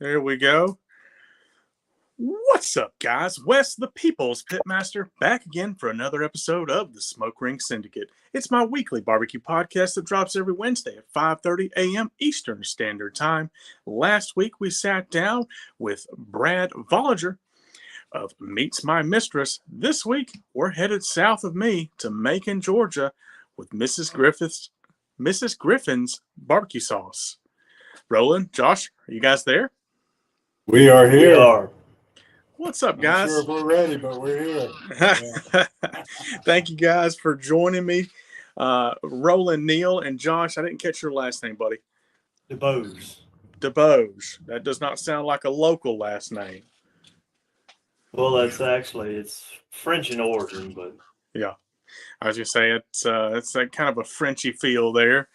There we go. What's up, guys? Wes, the People's Pitmaster, back again for another episode of the Smoke Ring Syndicate. It's my weekly barbecue podcast that drops every Wednesday at 5:30 a.m. Eastern Standard Time. Last week, we sat down with Brad Volliger of Meets My Mistress. This week, we're headed south of me to Macon, Georgia, with Mrs. Griffin's Barbecue Sauce. Roland, Josh, are you guys there? We are here. We are. What's up, I'm guys? sure if we're ready, but we're here. Thank you guys for joining me. Roland, Neil, and Josh, I didn't catch your last name, buddy. DeBose. DeBose. That does not sound like a local last name. Well, it's French in origin, but yeah, I was gonna say it's like kind of a Frenchy feel there.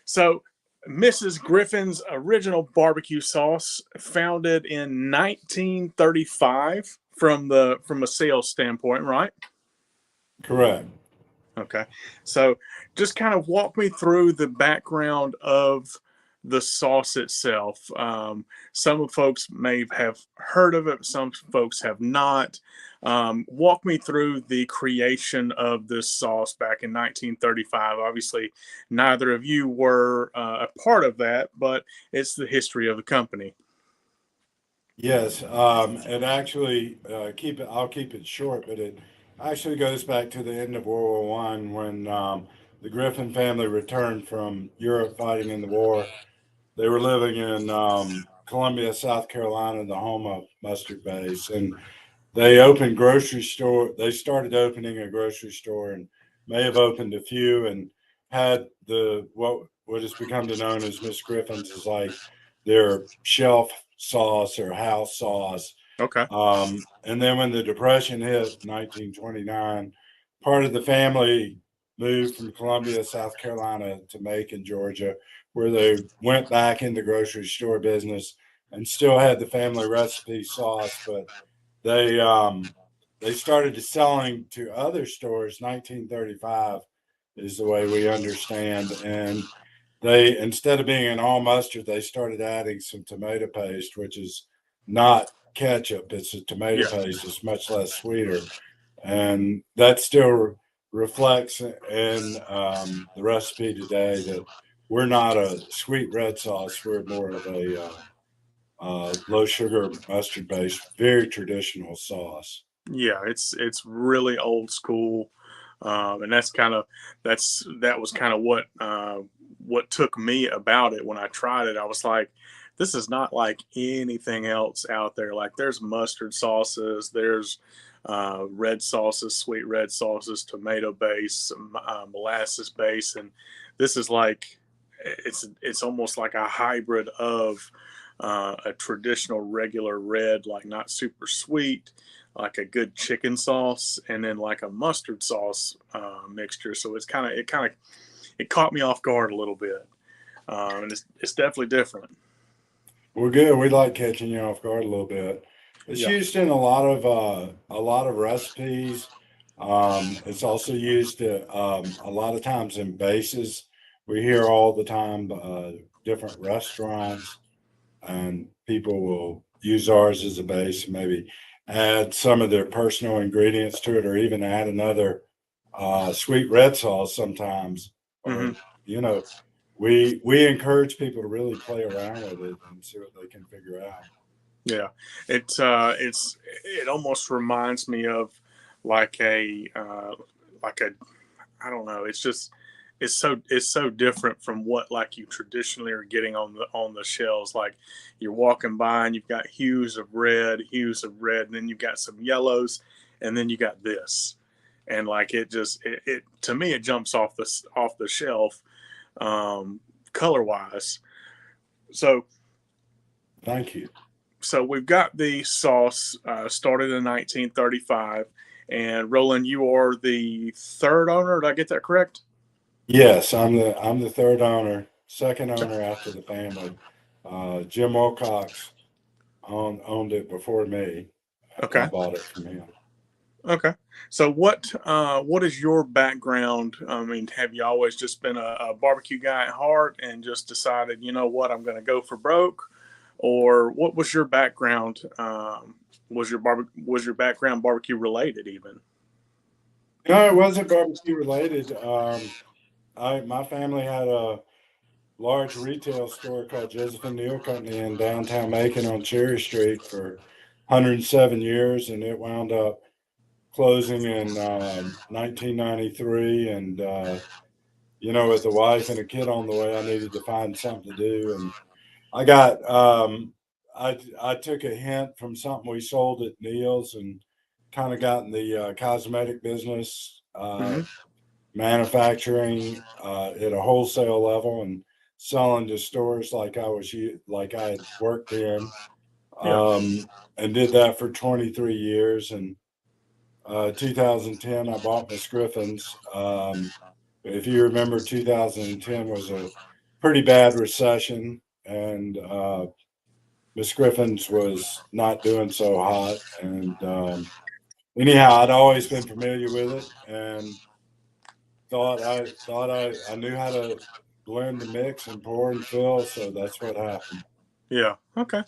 So Mrs. Griffin's original barbecue sauce, founded in 1935 from a sales standpoint, right? Correct. Okay. So just kind of walk me through the background of the sauce itself. Some folks may have heard of it, some folks have not. Walk me through the creation of this sauce back in 1935. Obviously, neither of you were a part of that, but it's the history of the company. Yes. It actually I'll keep it short, but it actually goes back to the end of World War I when the Griffin family returned from Europe fighting in the war. They were living in Columbia, South Carolina, the home of Mustard Base, and they opened grocery store. They started opening a grocery store and may have opened a few and had what has become known as Miss Griffin's is like their shelf sauce or house sauce. Okay. And then when the Depression hit 1929, part of the family moved from Columbia, South Carolina to Macon, Georgia, where they went back into grocery store business and still had the family recipe sauce, but they started selling to other stores. 1935 is the way we understand, and they, instead of being an all mustard, they started adding some tomato paste, which is not ketchup. It's a tomato paste. It's much less sweeter, and that still reflects in the recipe today that we're not a sweet red sauce. We're more of a low sugar mustard based, very traditional sauce. Yeah, it's really old school, and that was kind of what took me about it when I tried it. I was like, this is not like anything else out there. Like, there's mustard sauces, there's red sauces, sweet red sauces, tomato base, molasses base, and this is like it's almost like a hybrid of a traditional regular red, like not super sweet, like a good chicken sauce, and then like a mustard sauce mixture. So it caught me off guard a little bit, and it's definitely different. Well, good. We like catching you off guard a little bit. It's used in a lot of recipes. It's also used a lot of times in bases. We hear all the time different restaurants, and people will use ours as a base and maybe add some of their personal ingredients to it, or even add another sweet red sauce sometimes. Mm-hmm. Or, we encourage people to really play around with it and see what they can figure out. Yeah, it almost reminds me of like a I don't know. It's so different from what like you traditionally are getting on the shelves. Like, you're walking by and you've got hues of red, and then you've got some yellows, and then you got this, and like it to me, it jumps off the shelf color wise. So thank you. So we've got the sauce started in 1935, and Roland, you are the third owner. Did I get that correct? Yes, I'm the third owner, second owner after the family. Jim Wilcox owned it before me. Okay. I bought it from him. Okay. So what is your background? I mean, have you always just been a barbecue guy at heart and just decided, you know what, I'm going to go for broke? or what was your background? Was your background barbecue related even? No, it wasn't barbecue related. My family had a large retail store called Joseph and Neal Company in downtown Macon on Cherry Street for 107 years, and it wound up closing in 1993. And with a wife and a kid on the way, I needed to find something to do, and I got I took a hint from something we sold at Neal's and kind of got in the cosmetic business, Mm-hmm. manufacturing at a wholesale level and selling to stores like I had worked in, Yeah. and did that for 23 years. And 2010, I bought Miss Griffins. If you remember, 2010 was a pretty bad recession, and Miss Griffins was not doing so hot. And anyhow, I'd always been familiar with it and thought I knew how to blend the mix and pour and fill. So that's what happened. Yeah. Okay.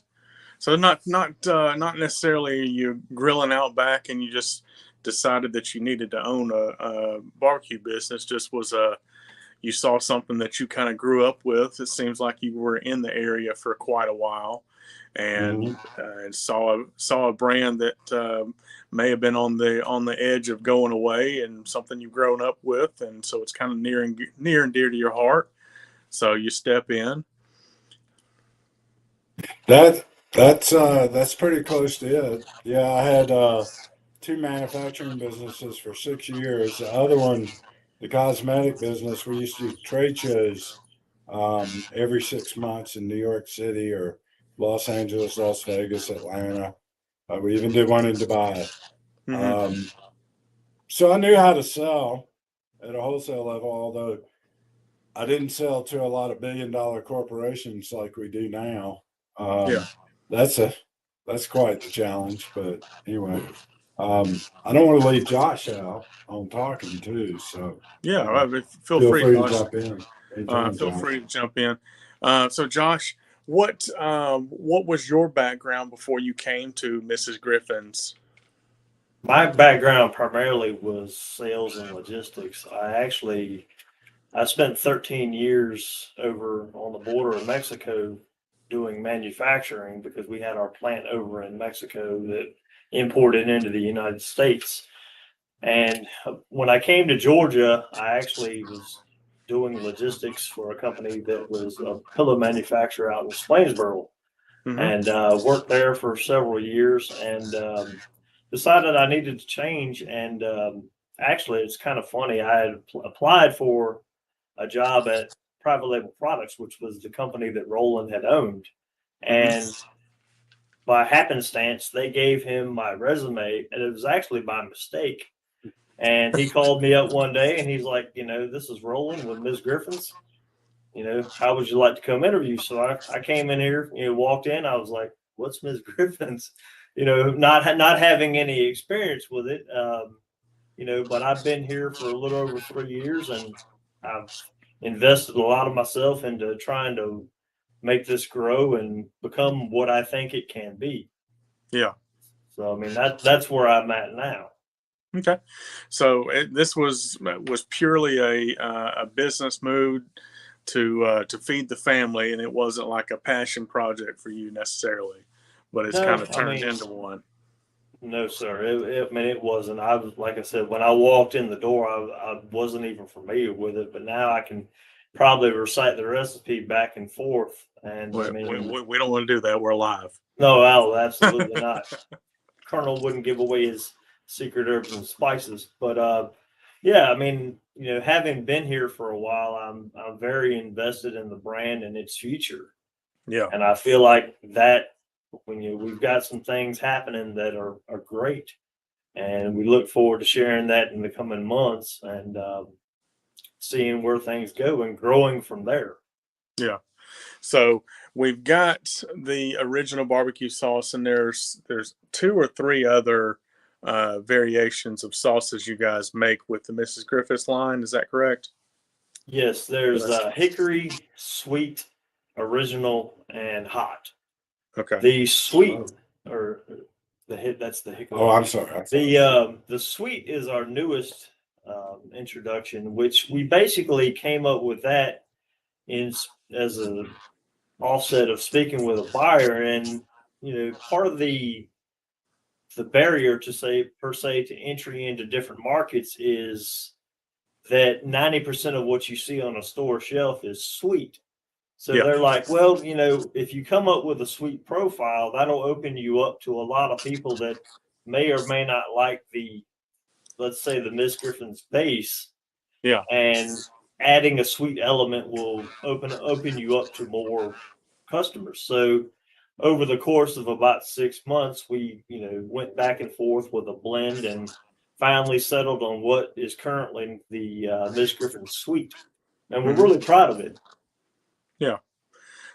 So not necessarily you grilling out back and you just decided that you needed to own a barbecue business. Just was you saw something that you kind of grew up with. It seems like you were in the area for quite a while, and saw a brand that may have been on the edge of going away, and something you've grown up with, and so it's kind of near and dear to your heart. So you step in. That's pretty close to it. Yeah, I had two manufacturing businesses for 6 years. The other one, the cosmetic business, we used to do trade shows every 6 months in New York City or Los Angeles, Las Vegas, Atlanta. We even did one in Dubai. Mm-hmm. So I knew how to sell at a wholesale level, although I didn't sell to a lot of billion-dollar corporations like we do now. Yeah. That's quite the challenge. But anyway, I don't want to leave Josh out on talking too. So Yeah. Feel feel free, free to Josh. jump in anytime, Feel Josh. free to jump in. So, Josh, what was your background before you came to Mrs. Griffin's? My background primarily was sales and logistics. I spent 13 years over on the border of Mexico doing manufacturing because we had our plant over in Mexico that imported into the United States. And when I came to Georgia, I actually was doing logistics for a company that was a pillow manufacturer out in Swainsboro, Mm-hmm. and worked there for several years, and decided I needed to change. And actually, it's kind of funny. I had applied for a job at Private Label Products, which was the company that Roland had owned. And by happenstance, they gave him my resume, and it was actually by mistake. And he called me up one day and he's like, this is Roland with Ms. Griffins. How would you like to come interview? So I came in here, walked in. I was like, what's Ms. Griffins? Not having any experience with it, but I've been here for a little over 3 years, and I've invested a lot of myself into trying to make this grow and become what I think it can be. Yeah. So, I mean, that's where I'm at now. Okay. So this was purely a business move to feed the family, and it wasn't like a passion project for you necessarily, but it's kind of turned into one. No, sir. It wasn't. I was, like I said, when I walked in the door, I wasn't even familiar with it, but now I can probably recite the recipe back and forth. And we don't want to do that. We're live. No, absolutely not. Colonel wouldn't give away his secret herbs and spices, but yeah, I mean, having been here for a while, I'm very invested in the brand and its future. Yeah. And I feel like that when we've got some things happening that are great, and we look forward to sharing that in the coming months and seeing where things go and growing from there. Yeah. So we've got the original barbecue sauce, and there's 2 or 3 other variations of sauces you guys make with the Mrs. Griffiths line. Is that correct? Yes, there's hickory, sweet, original, and hot. Okay. The sweet or the hit that's the hiccup. Oh, I'm sorry. The sweet is our newest introduction, which we basically came up with that in as a offset of speaking with a buyer, and part of the barrier to say per se to entry into different markets is that 90% of what you see on a store shelf is sweet. So Yeah. they're like, well, if you come up with a sweet profile, that'll open you up to a lot of people that may or may not like let's say the Miss Griffin's base. Yeah. And adding a sweet element will open you up to more customers. So over the course of about 6 months, we, went back and forth with a blend and finally settled on what is currently the Miss Griffin Sweet. And we're really proud of it. Yeah.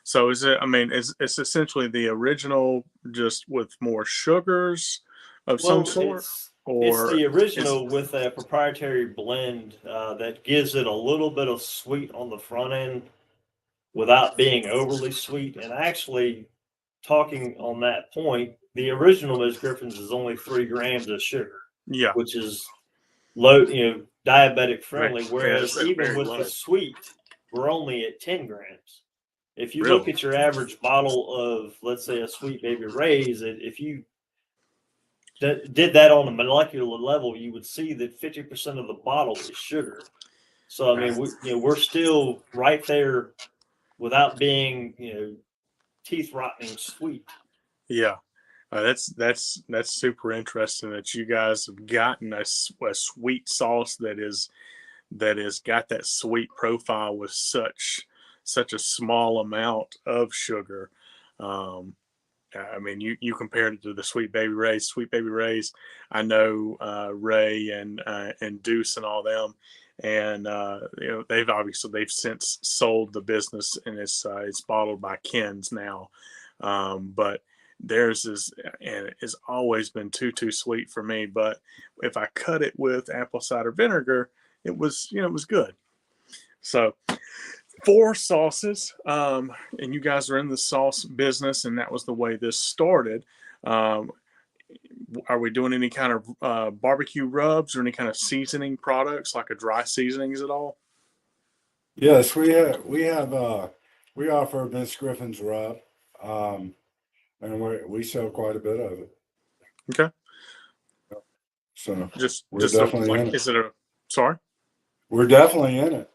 So is it, I mean, it's essentially the original just with more sugars of some sort? It's the original is, with a proprietary blend that gives it a little bit of sweet on the front end without being overly sweet. And actually, talking on that point, the original Miss Griffin's is only 3 grams of sugar, yeah. which is low, diabetic friendly. Right. Whereas Yes, even very with low. the sweet, we're only at 10 grams. If you look Really? at your average bottle of, let's say, a Sweet Baby Ray's, if you did that on a molecular level, you would see that 50% of the bottle is sugar. So I mean, we're still right there without being, teeth rotting sweet. Yeah. That's super interesting that you guys have gotten a sweet sauce that is got that sweet profile with such a small amount of sugar. I mean, you compared it to the Sweet Baby Ray's. Sweet Baby Ray's, I know Ray and Deuce and all them, and they've since sold the business, and it's bottled by Ken's now. But theirs is, and it's always been too sweet for me. But if I cut it with apple cider vinegar, it was good. So 4 sauces, and you guys are in the sauce business, and that was the way this started. Um, are we doing any kind of barbecue rubs or any kind of seasoning products, like a dry seasonings at all? Yes, we offer Miss Griffin's rub, and we sell quite a bit of it. Okay. So Just we're definitely like, in it. is it a, sorry? We're definitely in it.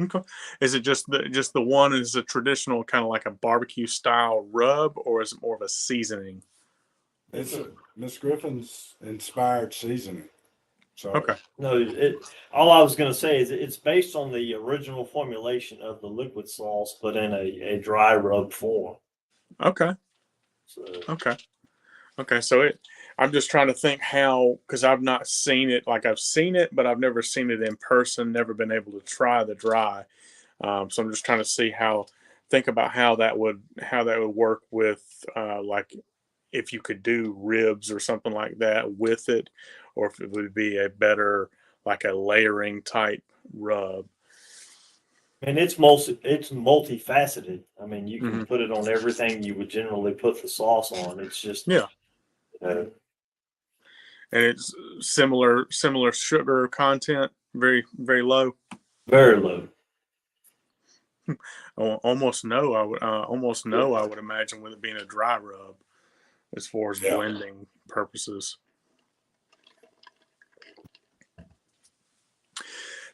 Okay. Is it just the one is a traditional kind of like a barbecue style rub, or is it more of a seasoning? It's a Miss Griffin's inspired seasoning. So Okay. No, all I was going to say is it's based on the original formulation of the liquid sauce, but in a dry rub form. Okay. So, Okay. So I'm just trying to think how, because I've not seen it. Like, I've seen it, but I've never seen it in person. Never been able to try the dry. So I'm just trying to think about how that would work with like if you could do ribs or something like that with it, or if it would be a better like a layering type rub. and it's multifaceted. I mean, you can Hmm. put it on everything you would generally put the sauce on. It's just, Yeah, and it's similar sugar content, very low. very low. Almost no, I would imagine, with it being a dry rub, as far as yeah. blending purposes.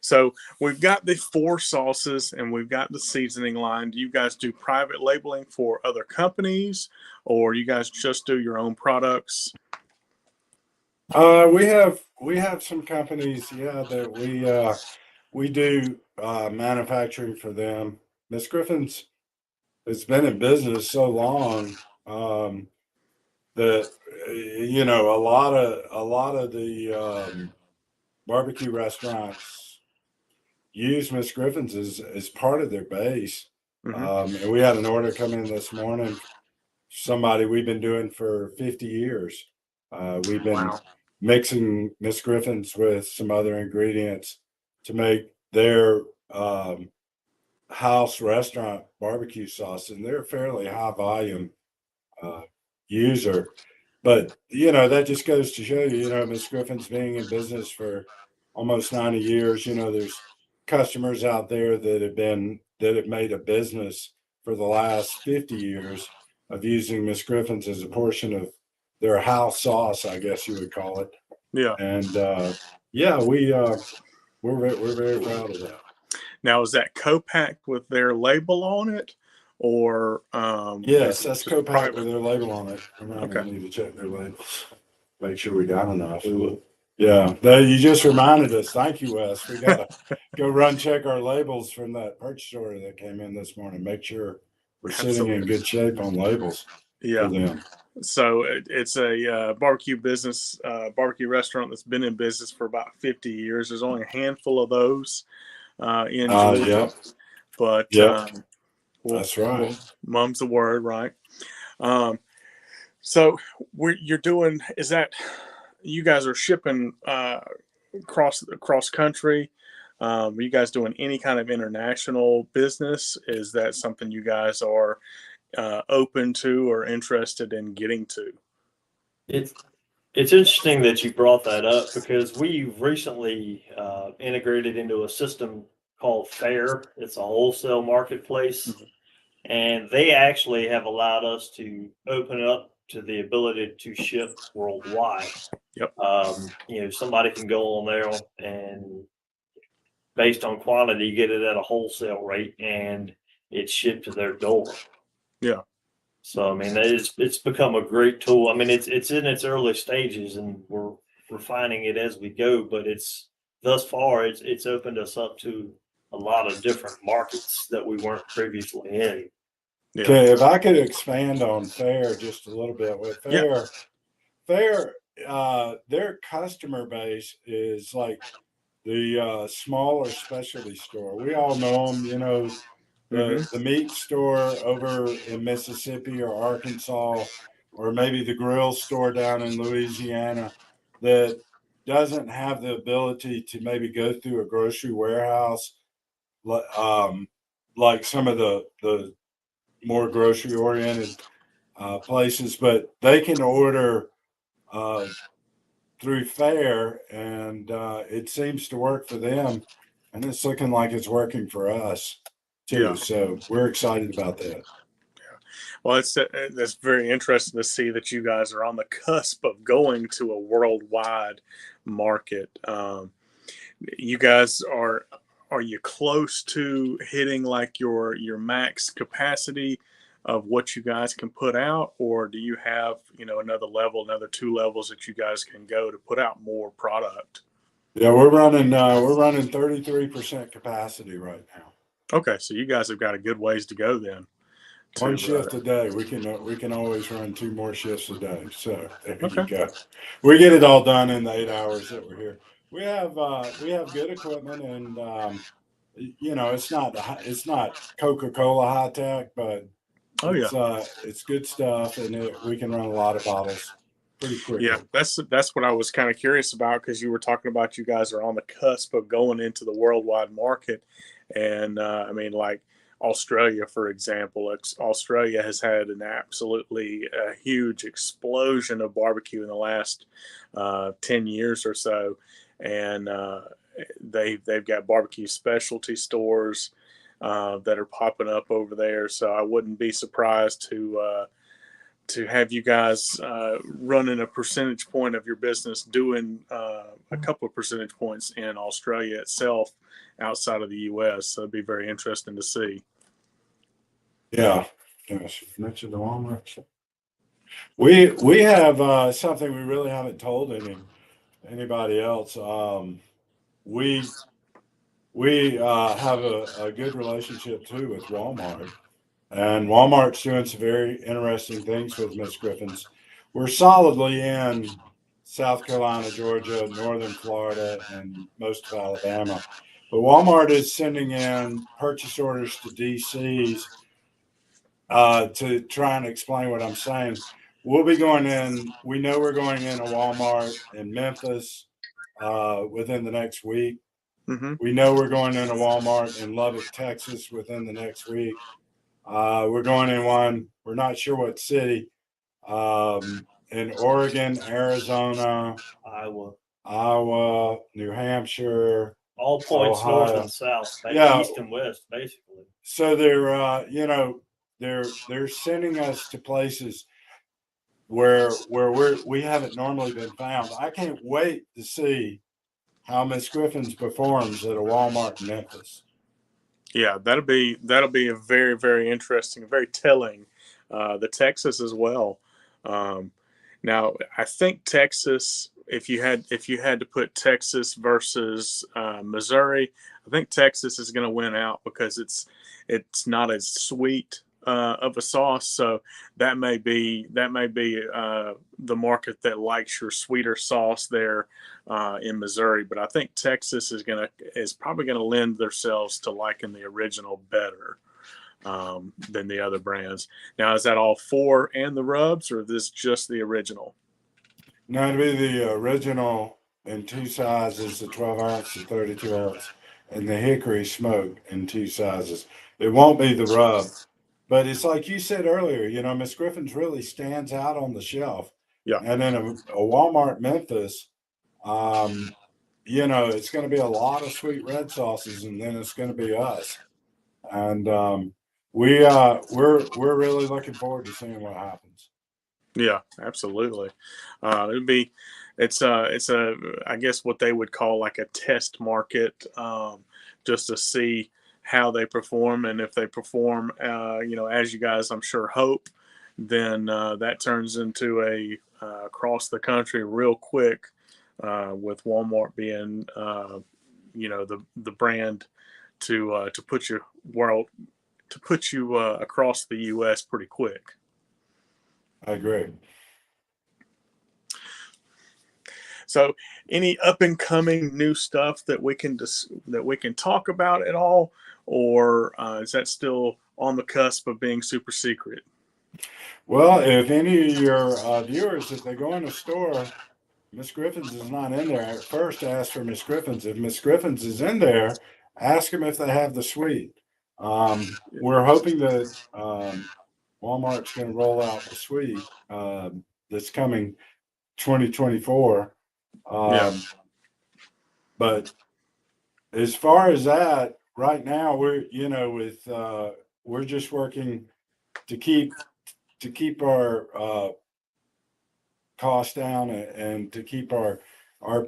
So we've got the 4 sauces and we've got the seasoning line. Do you guys do private labeling for other companies, or you guys just do your own products? We have some companies, yeah, that we do manufacturing for them. Miss Griffin's has been in business so long that a lot of the barbecue restaurants use Miss Griffin's as part of their base. Mm-hmm. And we had an order come in this morning. Somebody we've been doing for 50 years. We've been Wow. mixing Miss Griffin's with some other ingredients to make their house restaurant barbecue sauce, and they're fairly high volume user. But, you know, that just goes to show you, you know, Miss Griffin's being in business for almost 90 years. You know, there's customers out there that have made a business for the last 50 years of using Miss Griffin's as a portion of their house sauce, I guess you would call it. Yeah. And yeah, we're very proud of that. Now, is that co-packed with their label on it, or Yes, is that's it co-packed with private? their label on it. I'm Okay. gonna need to check their labels, make sure we got enough. Yeah, you just reminded us. Thank you, Wes. We gotta go run check our labels from that purchase order that came in this morning. Make sure we're sitting in Absolutely. good shape on labels for Yeah. them. So it's a barbecue business, barbecue restaurant that's been in business for about 50 years. There's only a handful of those in Georgia, Yep, but yep, well, that's right. mum's the word, right? Um, so you're doing, is that you guys are shipping across country? Are you guys doing any kind of international business? Is that something you guys are open to or interested in getting to? It's it's interesting that you brought that up because we've recently integrated into a system called Fair. It's a wholesale marketplace, Mhm. and they actually have allowed us to open up to the ability to ship worldwide. Yep. You know, somebody can go on there and based on quantity, get it at a wholesale rate and it's shipped to their door. Yeah. So I mean, it's become a great tool. I mean, it's in its early stages, and we're refining it as we go. But it's thus far, it's opened us up to a lot of different markets that we weren't previously in. Yeah. Okay, if I could expand on Fair just a little bit with Yeah. Fair, their customer base is like the smaller specialty store. We all know them, you know, Hmm. the meat store over in Mississippi or Arkansas, or maybe the grill store down in Louisiana that doesn't have the ability to maybe go through a grocery warehouse, um, like some of the more grocery oriented places, but they can order uh, through Fair, and it seems to work for them, and it's looking like it's working for us too. Yeah. So we're excited about that. Well, that's very interesting to see that you guys are on the cusp of going to a worldwide market. You guys are you close to hitting like your max capacity of what you guys can put out, or do you have another two levels that you guys can go to put out more product? Yeah, we're running 33% capacity right now. Okay, so you guys have got a good ways to go then. One To shift a day. We can always run 2 more shifts a day. So there you okay, go. We get it all done in the 8 hours that we're here. We have good equipment, and you know, it's not Coca-Cola high tech, but oh yeah. it's good stuff, and we can run a lot of bottles pretty Yeah, quickly. that's what I was kind of curious about because you were talking about you guys are on the cusp of going into the worldwide market, and I mean, like Australia, for example, Australia has had an absolutely huge explosion of barbecue in the last 10 years or so, and they've got barbecue specialty stores that are popping up over there. So I wouldn't be surprised to have you guys running a percentage point of your business doing a couple of percentage points in Australia itself outside of the US. So it'd be very interesting to see. Yeah. Yes, you mentioned the Walmart. We have something we really haven't told anybody else. We we have a good relationship too with Walmart, and Walmart's doing some very interesting things with Miss Griffins. We're solidly in South Carolina, Georgia, northern Florida, and most of Alabama. But Walmart is sending in purchase orders to DCs to try and explain what I'm saying. We'll be going in. We know we're going in a Walmart in Memphis within the next week. Hmm. We know we're going in a Walmart in Lubbock, Texas within the next week. We're going in one. We're not sure what city, in Oregon, Arizona, Iowa, New Hampshire, all points north Ohio. and south, Yeah. east and west, basically. So they're they're sending us to places where we haven't normally been found. I can't wait to see how Miss Griffins performs at a Walmart in Memphis. Yeah, that'll be a very, very interesting, very telling. The Texas as well. Um, Now, I think Texas, if you had to put Texas versus Missouri, I think Texas is going to win out because it's not as sweet of a sauce. So that may be the market that likes your sweeter sauce there in Missouri. But I think Texas is probably gonna lend themselves to liking the original better than the other brands. Now, is that all four and the rubs, or is this just the original? Now to be the original in two sizes, the 12-ounce, the 32-ounce, and the hickory smoke in two sizes. It won't be the rub, but it's like you said earlier. Miss Griffin's really stands out on the shelf, Yeah, and in a Walmart Memphis, it's going to be a lot of sweet red sauces, and then it's going to be us. And we're really looking forward to seeing what happens. yeah, absolutely. It'd be, it's a, I guess what they would call like a test market, just to see how they perform, and if they perform, as you guys I'm sure hope, then that turns into a across the country real quick, with Walmart being, the brand to put your world to put you across the U.S. pretty quick. I agree. So, any up and coming new stuff that that we can talk about at all, or is that still on the cusp of being super secret? Well, if any of your viewers, if they go in a store, Miss Griffins is not in there. At first, ask for Miss Griffins. If Miss Griffins is in there, ask them if they have the suite. We're hoping that Walmart's going to roll out the suite that's coming 2024. Yeah, But as far as that, right now we're just working to keep our costs down and to keep our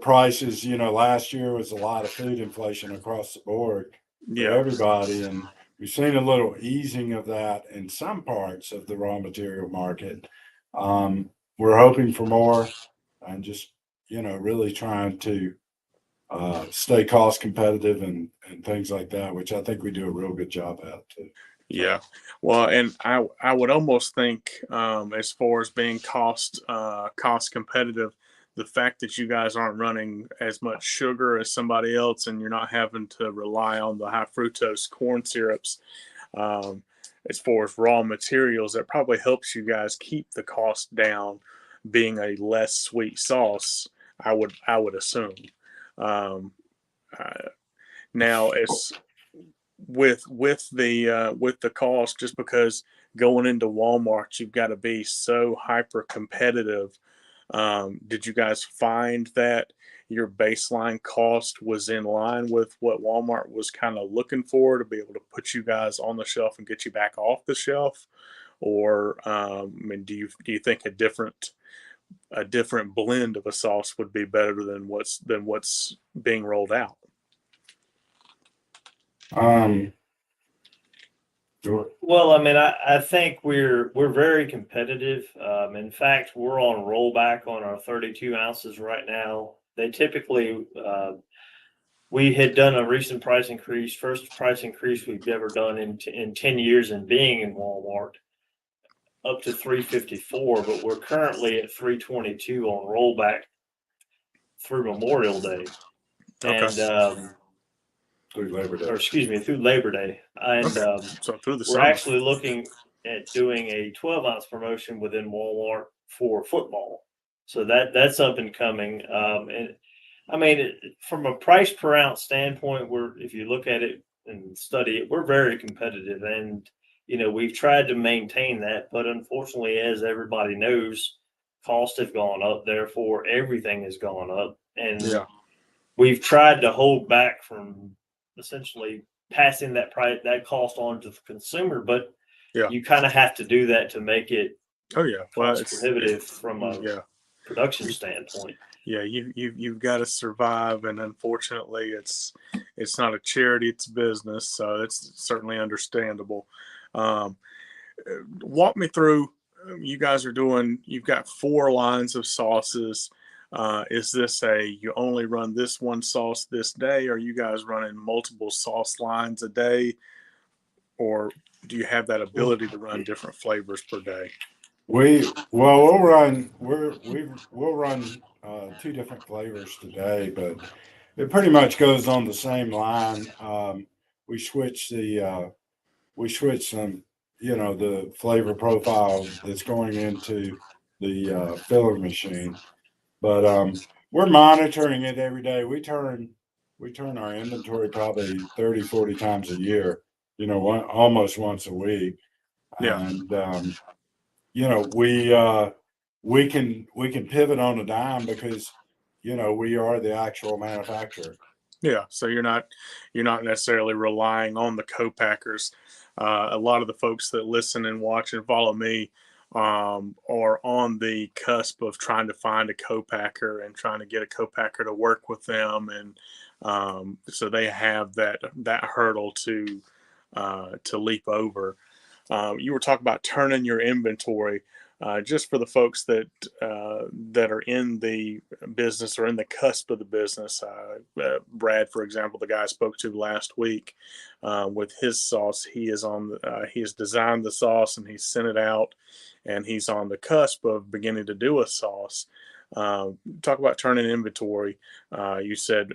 prices. Last year was a lot of food inflation across the board for yeah, everybody, and we've seen a little easing of that in some parts of the raw material market. We're hoping for more, and just really trying to stay cost competitive and things like that, which I think we do a real good job at too. So, yeah. Well, and I would almost think, as far as being cost competitive, the fact that you guys aren't running as much sugar as somebody else, and you're not having to rely on the high fructose corn syrups, um, as far as raw materials, that probably helps you guys keep the cost down, being a less sweet sauce. I would assume. Um, uh, Now, as with the cost, just because going into Walmart, you've got to be so hyper competitive. Did you guys find that your baseline cost was in line with what Walmart was kind of looking for to be able to put you guys on the shelf and get you back off the shelf? Or I mean, do you think a different blend of a sauce would be better than what's being rolled out? um, Well, I mean, I think we're very competitive. In fact, we're on rollback on our 32 ounces right now. They typically, we had done a recent price increase, first price increase we've ever done in 10 years in being in Walmart, up to 354, but we're currently at 322 on rollback through Memorial Day. Okay. And through Labor Day. or excuse me, through Labor Day. And Okay. So through the we're summer. actually looking at doing a 12-ounce promotion within Walmart for football. So that's up and coming. And I mean, from a price per ounce standpoint, if you look at it and study it, we're very competitive. And we've tried to maintain that, but unfortunately, as everybody knows, costs have gone up. Therefore, everything has gone up, and Yeah. we've tried to hold back from essentially passing that cost on to the consumer. But Yeah. you kind of have to do that to make it Oh yeah. Well, cost prohibitive from a yeah. production standpoint. Yeah, you've got to survive, and unfortunately, it's not a charity; it's a business, so it's certainly understandable. Um, Walk me through. You guys are doing. You've got 4 lines of sauces. Is this you only run this one sauce this day? Are you guys running multiple sauce lines a day, or do you have that ability to run different flavors per day? We'll run 2 different flavors today, but it pretty much goes on the same line. We switch some, the flavor profile that's going into the filler machine, but we're monitoring it every day. We turn our inventory probably 30, 40 times a year, almost once a week. Yeah. And we can pivot on a dime because we are the actual manufacturer. Yeah, so you're not necessarily relying on the co-packers. A lot of the folks that listen and watch and follow me are on the cusp of trying to find a co-packer and trying to get a co-packer to work with them, and so they have that hurdle to leap over. You were talking about turning your inventory. Just for the folks that are in the business or in the cusp of the business, Brad, for example, the guy I spoke to last week with his sauce, he has designed the sauce and he's sent it out, and he's on the cusp of beginning to do a sauce. Talk about turning inventory. You said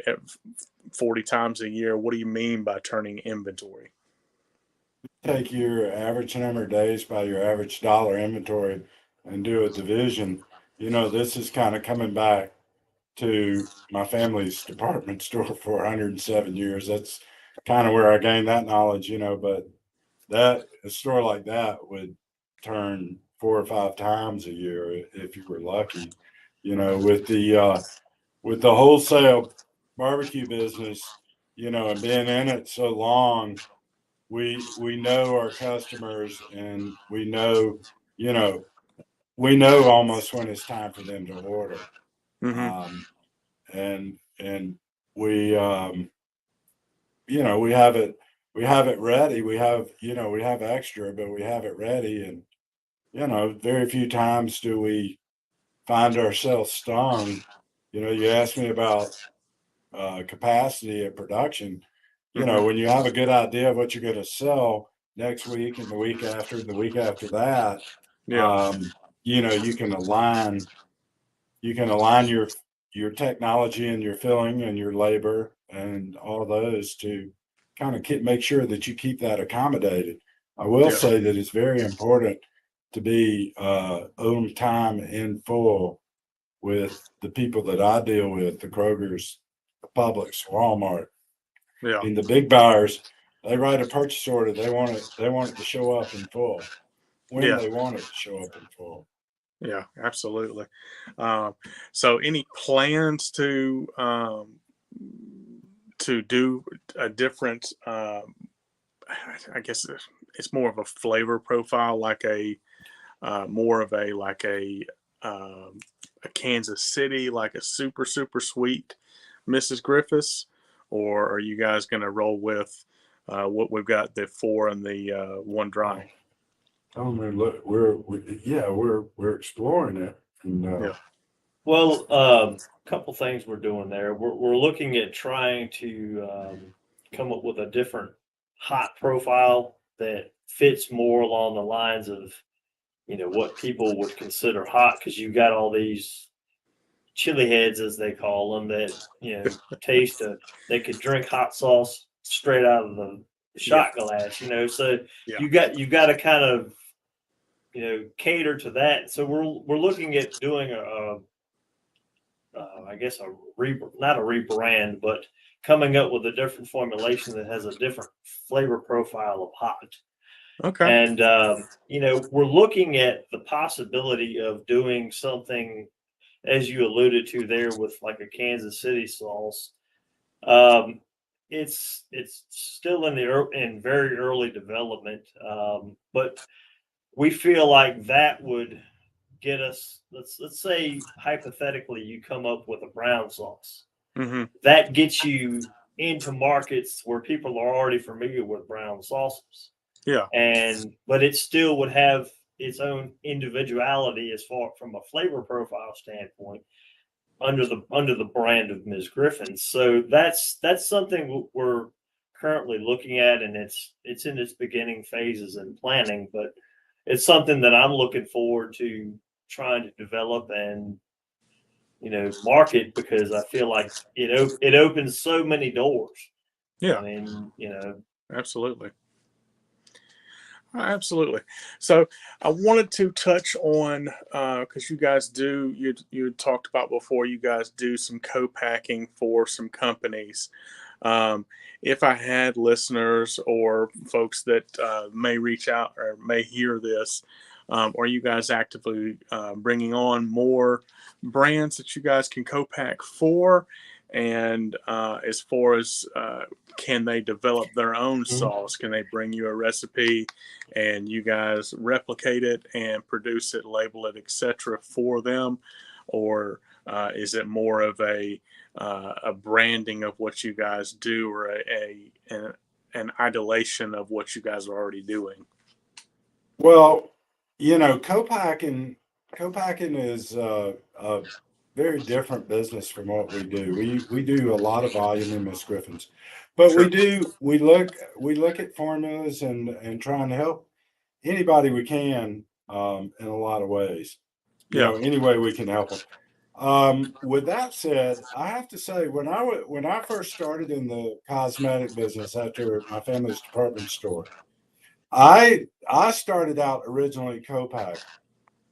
40 times a year. What do you mean by turning inventory? Take your average number of days by your average dollar inventory and do a division. This is kind of coming back to my family's department store for 107 years. That's kind of where I gained that knowledge, but a store like that would turn 4 or 5 times a year if you were lucky. With the wholesale barbecue business, and being in it so long, we know our customers, and you know we know almost when it's time for them to order. Mm-hmm. And we have it ready. We have extra, but we have it ready. And very few times do we find ourselves stung. You asked me about capacity of production. Mm-hmm. When you have a good idea of what you're going to sell next week and the week after and the week after that, Yeah. you can align your technology and your filling and your labor and all those to kind of make sure that you keep that accommodated. I will Yeah. say that it's very important to be on time in full with the people that I deal with, the Krogers, the Publix, Walmart. Yeah. I mean, the big buyers, they write a purchase order. They want it to show up in full when Yeah. they want it to show up in full. Yeah, absolutely. So any plans to do a different, I guess it's more of a flavor profile, like more of a Kansas City, like a super, super sweet Mrs. Griffiths, or are you guys going to roll with what we've got, the 4 and the 1 dry? I mean, look, we're exploring it, and Yeah. Well, a couple things we're doing there. We're looking at trying to come up with a different hot profile that fits more along the lines of what people would consider hot, because you've got all these chili heads, as they call them, that taste they could drink hot sauce straight out of the Yeah. shot glass. So Yeah. you got to kind of cater to that. So we're looking at doing I guess not a rebrand, but coming up with a different formulation that has a different flavor profile of hot. Okay. And, we're looking at the possibility of doing something, as you alluded to there, with like a Kansas City sauce. Um, it's still in very early development, but we feel like that would get us. Let's say hypothetically, you come up with a brown sauce Mm-hmm. that gets you into markets where people are already familiar with brown sauces, Yeah. and but it still would have its own individuality as far from a flavor profile standpoint under the brand of Ms. Griffins. So that's something we're currently looking at, and it's in its beginning phases and planning, but it's something that I'm looking forward to trying to develop and market, because I feel like it opens so many doors. I Yeah. mean, Absolutely. Absolutely. So I wanted to touch on because you guys you talked about before, you guys do some co-packing for some companies. Um, if I had listeners or folks that may reach out or may hear this, are you guys actively bringing on more brands that you guys can co-pack for? And as far as can they develop their own Mhm. sauce? Can they bring you a recipe and you guys replicate it and produce it, label it, etc. for them? Or is it more of a branding of what you guys do, or an idolation of what you guys are already doing? Well, co-packing is a very different business from what we do. We do a lot of volume in Miss Griffins, but Sure. we look at formulas and trying to help anybody we can in a lot of ways. Yeah. Any way we can help them. With that said, I have to say when I first started in the cosmetic business after my family's department store, I started out originally co-pack,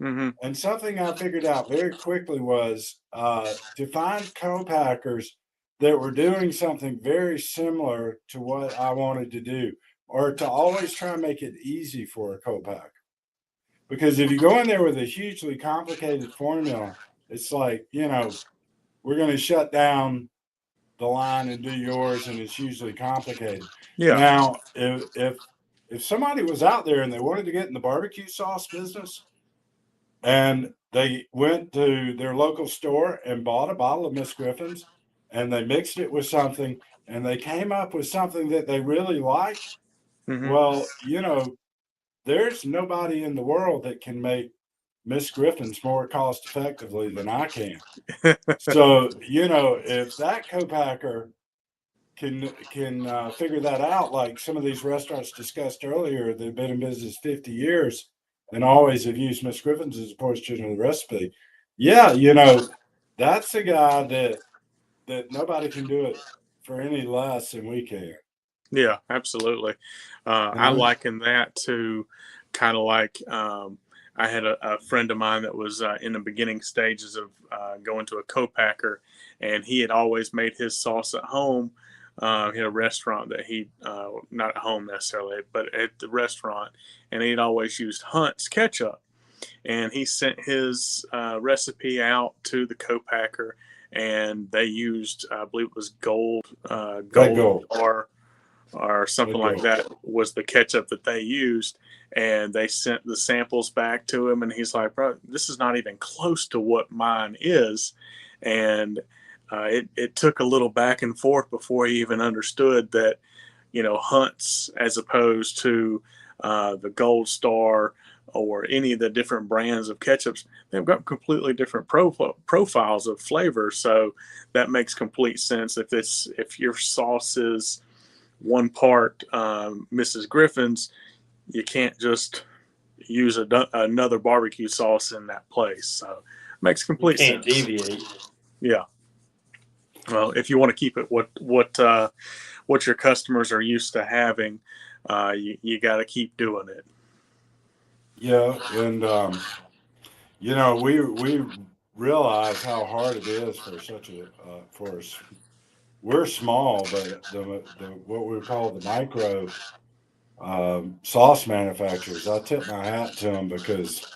Mm-hmm. and something I figured out very quickly was to find co-packers that were doing something very similar to what I wanted to do, or to always try and make it easy for a co-pack. Because if you go in there with a hugely complicated formula, it's like, we're going to shut down the line and do yours, and it's usually complicated. Yeah. Now, if somebody was out there and they wanted to get in the barbecue sauce business, and they went to their local store and bought a bottle of Miss Griffin's, and they mixed it with something, and they came up with something that they really liked, Mm-hmm. well, there's nobody in the world that can make Miss Griffin's more cost effectively than I can. So, if that co-packer can figure that out, like some of these restaurants discussed earlier that have been in business 50 years and always have used Miss Griffin's as a portion of the recipe. Yeah, that's a guy that nobody can do it for any less than we can. Yeah, absolutely. I Uh-huh. liken that to kind of like I had a friend of mine that was in the beginning stages of going to a co-packer, and he had always made his sauce at home. He had a restaurant that he, not at home necessarily, but at the restaurant, and he'd always used Hunt's ketchup. And he sent his recipe out to the co-packer, and they used, I believe it was Red gold gold. or something Red like gold. that was the ketchup that they used. And they sent the samples back to him, and he's like, bro, this is not even close to what mine is. And it took a little back and forth before he even understood that, Hunt's, as opposed to the Gold Star or any of the different brands of ketchups, they've got completely different profiles of flavor. So that makes complete sense. If your sauce is one part Mrs. Griffin's, you can't just use another barbecue sauce in that place. So it makes You complete can't sense. deviate. Yeah. Well, if you want to keep it what your customers are used to having, you got to keep doing it. Yeah, and we realize how hard it is for such a for us. We're small, but the what we call the micro sauce manufacturers. I tip my hat to them because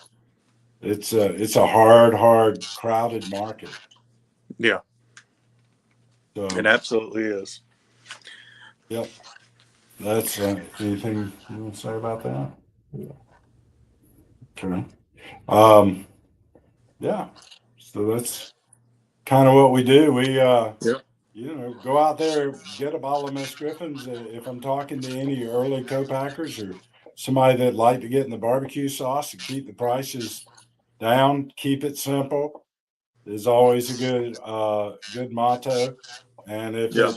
it's a hard, crowded market. Yeah, So it absolutely is. yep. That's anything you want to say about that? Yeah. Okay. Yeah. So that's kind of what we do. We Yep. go out there, get a bottle of Miss Griffin's. If I'm talking to any early co-packers or somebody that like to get in the barbecue sauce and keep the prices down, keep it simple is always a good motto. And Yeah.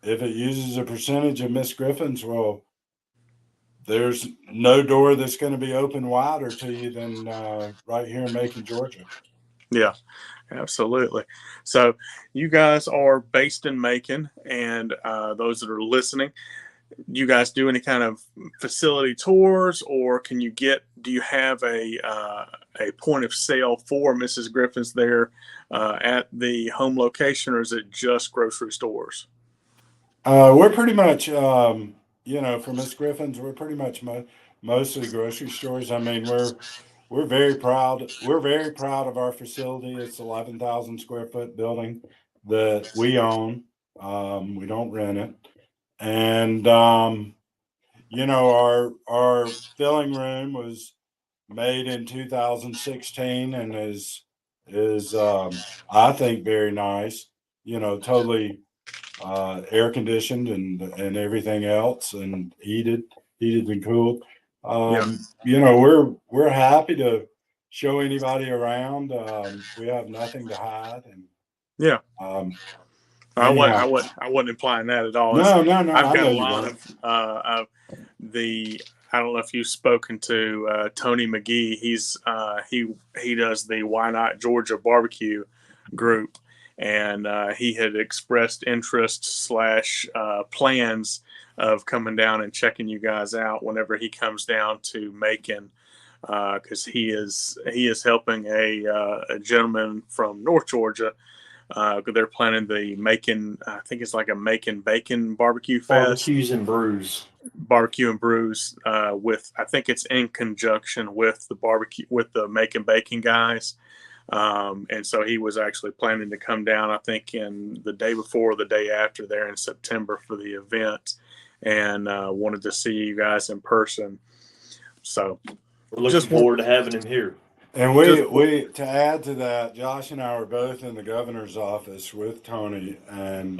if it uses a percentage of Miss Griffin's, well, there's no door that's going to be open wider to you than right here in Macon, Georgia. Yeah. Absolutely. So you guys are based in Macon, and those that are listening, you guys do any kind of facility tours, or do you have a point of sale for Mrs. Griffin's there at the home location, or is it just grocery stores? We're pretty much, for Miss Griffin's, we're pretty much mostly grocery stores. I mean, we're very proud. We're very proud of our facility. It's 11,000 square foot building that we own. We don't rent it, and our filling room was made in 2016 and is I think very nice. Totally air conditioned and everything else, and heated and cooled. Yeah. We're happy to show anybody around. We have nothing to hide, and Yeah. I wasn't. I anyhow, wasn't. I wasn't implying that at all. no, I've I got know a you lot weren't. of the. I don't know if you've spoken to Tony McGee. He does the Why Not Georgia Barbecue group, and he had expressed interest slash plans of coming down and checking you guys out whenever he comes down to Macon, because he is helping a gentleman from North Georgia. They're planning the Macon, I think it's like a Macon Bacon Barbecue Fest, Barbecues and brews. barbecue and brews. With I think it's in conjunction with the Macon Bacon guys, and so he was actually planning to come down. I think in the day before, or the day after, there in September for the event, and wanted to see you guys in person. So We're looking just forward to having him here. And just we to add to that, Josh and I were both in the governor's office with Tony, and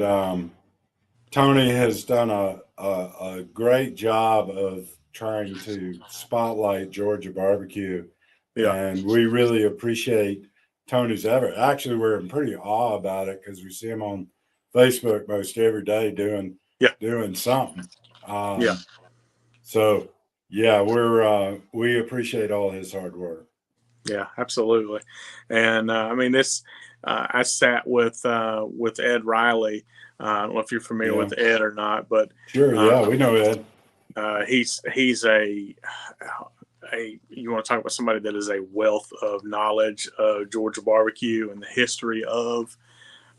Tony has done a great job of trying to spotlight Georgia barbecue, yeah, and we really appreciate Tony's effort. Actually, we're in pretty awe about it because we see him on Facebook most every day yeah, doing something. yeah. So yeah, we appreciate all his hard work. Yeah, absolutely. And I mean, this. I sat with Ed Riley. I don't know if you're familiar Yeah, with Ed or not, but sure. Yeah, uh, we know Ed. he's you want to talk about somebody that is a wealth of knowledge of Georgia barbecue and the history of.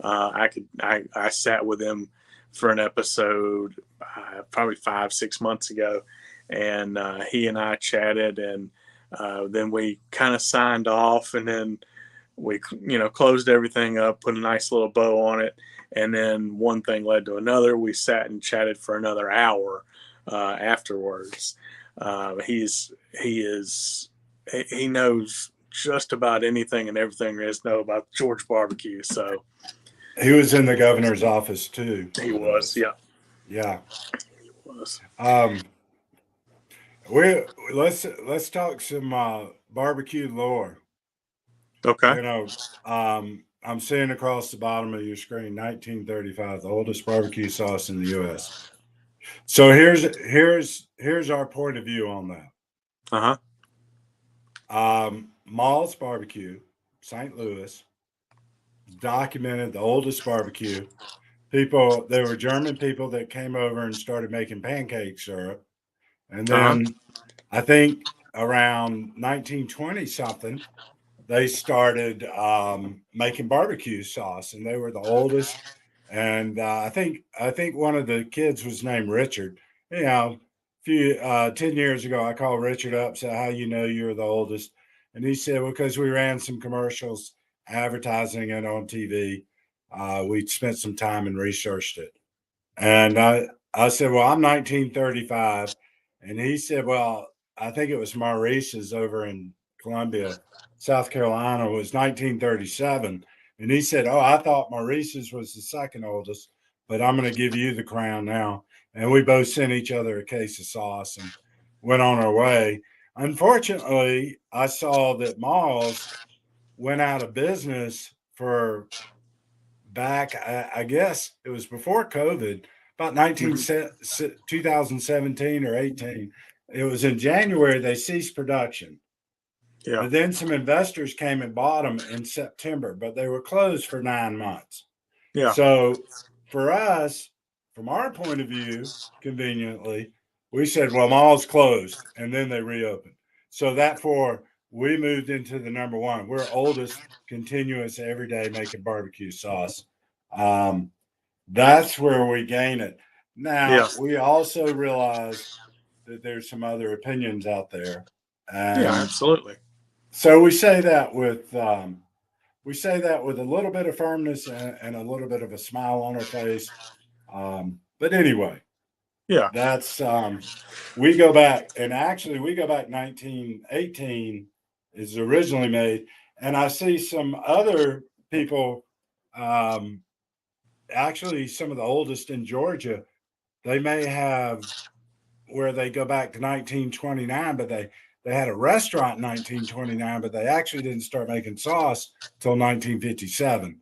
I sat with him for an episode probably 5-6 months ago, and he and I chatted, and then we kind of signed off, and then we closed everything up, put a nice little bow on it, and then one thing led to another. We sat and chatted for another hour afterwards. He knows just about anything and everything there is to know about George barbecue. So He was in the governor's office too. he was, yeah, Yeah. he was. We let's talk some barbecue lore. Okay. I'm seeing across the bottom of your screen 1935, the oldest barbecue sauce in the US. So here's our point of view on that. Maul's Barbecue, St. Louis, documented the oldest barbecue. There were German people that came over and started making pancake syrup. And then I think around 1920 something, they started making barbecue sauce, and they were the oldest. And I think one of the kids was named Richard. 10 years ago, I called Richard up, said, how you know you're the oldest? And he said, well, because we ran some commercials advertising it on TV. We spent some time and researched it. And I said, well, I'm 1935. And he said, well, I think it was Maurice's over in Columbia, South Carolina, was 1937. And he said, oh, I thought Maurice's was the second oldest, but I'm going to give you the crown now. And we both sent each other a case of sauce and went on our way. Unfortunately, I saw that Malls went out of business for back, I guess it was before COVID, about 2017 or 18. It was in January they ceased production. Yeah. But then some investors came and bought them in September, but they were closed for 9 months. Yeah. So for us, from our point of view, conveniently, we said, well, Mall's closed, and then they reopened. So therefore, we moved into the number one. We're oldest, continuous, everyday making barbecue sauce. That's where we gain it. Now, we also realize that there's some other opinions out there. Yeah, absolutely. So we say that with a little bit of firmness and a little bit of a smile on our face. But anyway, yeah, that's we go back, and actually we go back 1918 is originally made, and I see some other people, actually some of the oldest in Georgia, they may have where they go back to 1929, but they had a restaurant in 1929, but they actually didn't start making sauce till 1957.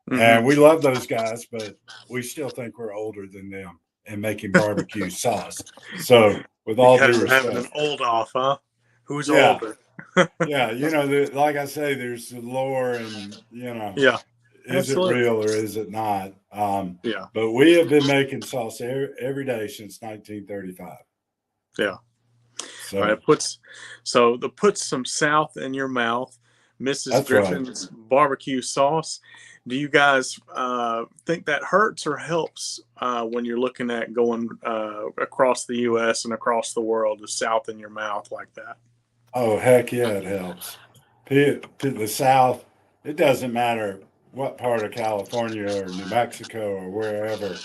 Mm-hmm. And we love those guys, but we still think we're older than them and making barbecue sauce. So with all due respect, having an old off, huh? Who's older? Yeah, like I say, there's the lore, and yeah, is absolutely. It real or is it not? Yeah. But we have been making sauce every day since 1935. Yeah. So it puts some South in your mouth. Mrs. Griffins barbecue sauce. Do you guys think that hurts or helps when you're looking at going across the U.S. and across the world, the South in your mouth like that? Oh, heck yeah, it helps. The South, it doesn't matter what part of California or New Mexico or wherever,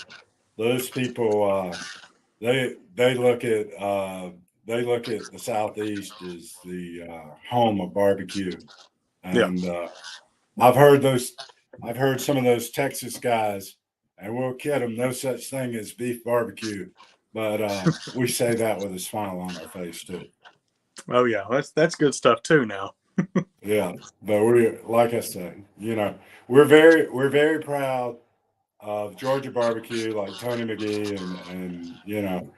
those people they look at the Southeast as the home of barbecue. And I've heard some of those Texas guys, and we'll kid them, no such thing as beef barbecue, but we say that with a smile on our face too. Oh yeah, that's good stuff too now. Yeah, but like I say, we're very proud of Georgia barbecue, like Tony McGee, and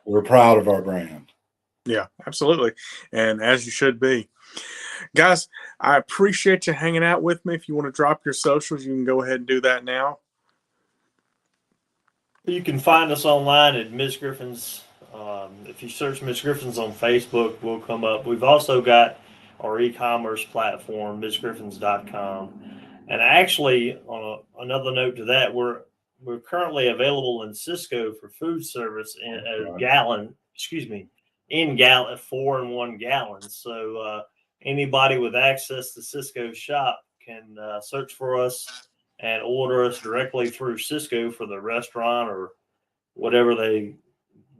we're proud of our brand. Yeah, absolutely, and as you should be. Guys, I appreciate you hanging out with me. If you want to drop your socials, you can go ahead and do that now. You can find us online at Ms. Griffins. If you search Ms. Griffins on Facebook, we'll come up. We've also got our e-commerce platform, MsGriffins.com. And actually, on another note to that, we're currently available in Cisco for food service in in 4-in-1 gallons. So anybody with access to Cisco shop can search for us and order us directly through Cisco for the restaurant or whatever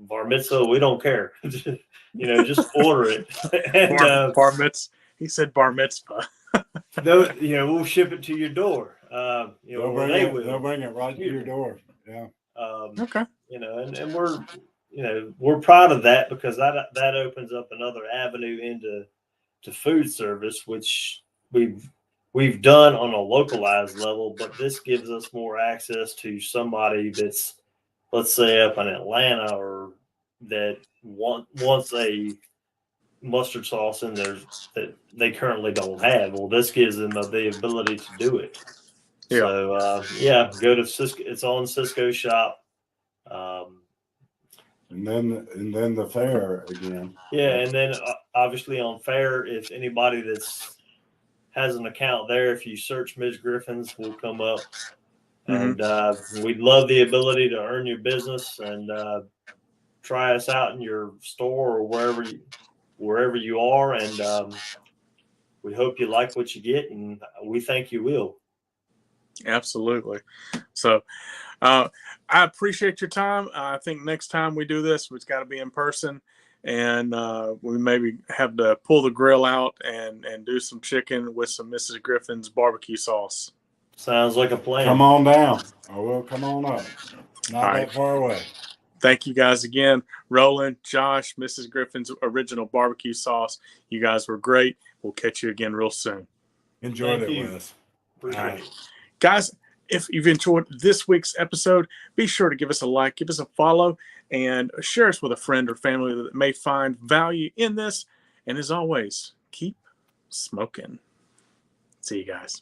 bar mitzvah. We don't care. Just order it. And, bar mitzvah. He said bar mitzvah. We'll ship it to your door. They'll bring it right to your door. Yeah. Okay. And we're proud of that, because that opens up another avenue into food service, which we've done on a localized level, but this gives us more access to somebody that's, let's say, up in Atlanta, or that wants a mustard sauce in there that they currently don't have. Well, this gives them the ability to do it. Yeah. So go to Cisco. It's on Cisco shop. And then the fair again. Yeah, and then obviously on fair, if anybody has an account there, if you search Ms. Griffins, will come up. And we'd love the ability to earn your business. And try us out in your store or wherever you are, and we hope you like what you get, and we think you will. Absolutely. So I appreciate your time. I think next time we do this, it's got to be in person, and we maybe have to pull the grill out and do some chicken with some Mrs. Griffins barbecue sauce. Sounds like a plan. Come on down. I will come on up. Not that far away. Thank you guys again. Roland, Josh, Mrs. Griffin's original barbecue sauce. You guys were great. We'll catch you again real soon. Enjoyed it, Wes. Appreciate it. Guys, if you've enjoyed this week's episode, be sure to give us a like, give us a follow, and share us with a friend or family that may find value in this. And as always, keep smoking. See you guys.